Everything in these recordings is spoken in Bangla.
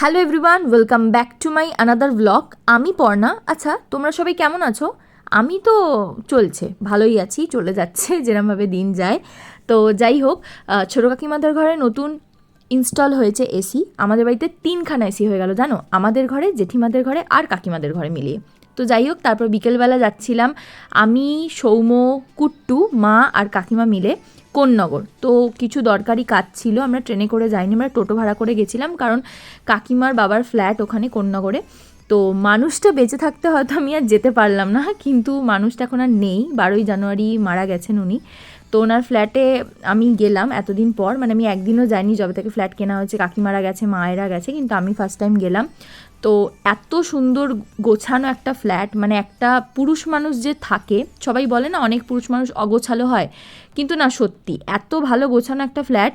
Hello everyone, welcome back to my another blog. আমি পর্ণা। আচ্ছা, তোমরা সবাই কেমন আছো? আমি তো চলছে, ভালোই আছি, চলে যাচ্ছে যেরমভাবে দিন যায়। তো যাই হোক, ছোটো কাকিমাদের ঘরে নতুন ইনস্টল হয়েছে এসি। আমাদের বাড়িতে 3খানা এসি হয়ে গেল জানো, আমাদের ঘরে, জেঠিমাদের ঘরে আর কাকিমাদের ঘরে মিলিয়ে। তো যাই হোক, তারপর বিকেলবেলা যাচ্ছিলাম আমি, সৌম্য, কুট্টু, মা আর কাকিমা মিলে কোন্নগর। তো কিছু দরকারি কাজ ছিল, আমরা ট্রেনে করে যাইনি, আমরা টোটো ভাড়া করে গেছিলাম, কারণ কাকিমার বাবার ফ্ল্যাট ওখানে কোন্নগরে। তো মানুষটা বেঁচে থাকতে হয়তো আমি আর যেতে পারলাম না, কিন্তু মানুষটা এখন আর নেই, 12ই জানুয়ারি মারা গেছেন উনি। তো ওনার ফ্ল্যাটে আমি গেলাম এতদিন পর, মানে আমি একদিনও যাইনি যবে থেকে ফ্ল্যাট কেনা হয়েছে। কাকিমারা গেছে, মায়েরা গেছে, কিন্তু আমি ফার্স্ট টাইম গেলাম। তো এত সুন্দর গোছানো একটা ফ্ল্যাট, মানে একটা পুরুষ মানুষ যে থাকে, সবাই বলে না অনেক পুরুষ মানুষ অগোছালো হয়, কিন্তু না, সত্যি এত ভালো গোছানো একটা ফ্ল্যাট।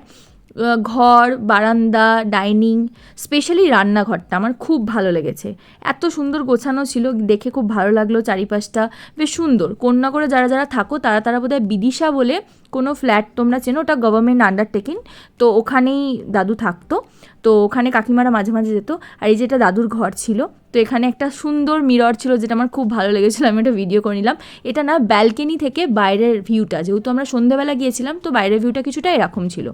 ঘর, বারান্দা, ডাইনিং, স্পেশালি রান্নাঘরটা আমার খুব ভালো লেগেছে। এত সুন্দর গোছানো ছিল, দেখে খুব ভালো লাগলো। চারিপাশটা বেশ সুন্দর। কোন্নগরে যারা যারা থাকো তারা বোধহয় বিদিশা বলে কোনো ফ্ল্যাট তোমরা চেনো, ওটা গভর্নমেন্ট আন্ডারটেকিং। তো ওখানেই দাদু থাকতো। তো ওখানে কাকিমারা মাঝে মাঝে যেত। আর এই যেটা দাদুর ঘর ছিল, তো এখানে একটা সুন্দর মিরর ছিল, যেটা আমার খুব ভালো লেগেছিলো, আমি একটা ভিডিও করে নিলাম। এটা না ব্যালকনি থেকে বাইরের ভিউটা, যেহেতু আমরা সন্ধ্যেবেলা গিয়েছিলাম, তো বাইরের ভিউটা কিছুটা এরকম ছিল।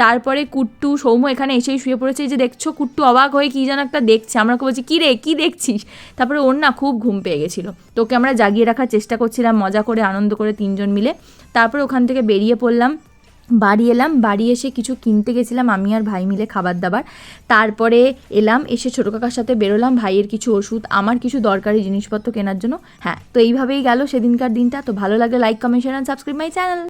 তারপরে কুট্টু, সৌম্য এখানে এসেই শুয়ে পড়েছে। এই যে দেখছো, কুট্টু অবাক হয়ে কী যেন একটা দেখছে, আমরা বলছি কী রে, কী দেখছিস? তারপরে ওর না খুব ঘুম পেয়ে গেছিলো, তো ওকে আমরা জাগিয়ে রাখার চেষ্টা করছিলাম, মজা করে আনন্দ করে 3জন মিলে। তারপরে ওখান থেকে বেরিয়ে পড়লাম, বাড়ি এলাম। বাড়ি এসে কিছু কিনতে গেছিলাম আমি আর ভাই মিলে, খাবার দাবার। তারপরে এলাম, এসে ছোটো কাকার সাথে বেরোলাম ভাইয়ের কিছু ওষুধ, আমার কিছু দরকারি জিনিসপত্র কেনার জন্য। হ্যাঁ, তো এইভাবেই গেল সেদিনকার দিনটা। তো ভালো লাগলে like, comment, share and subscribe my channel.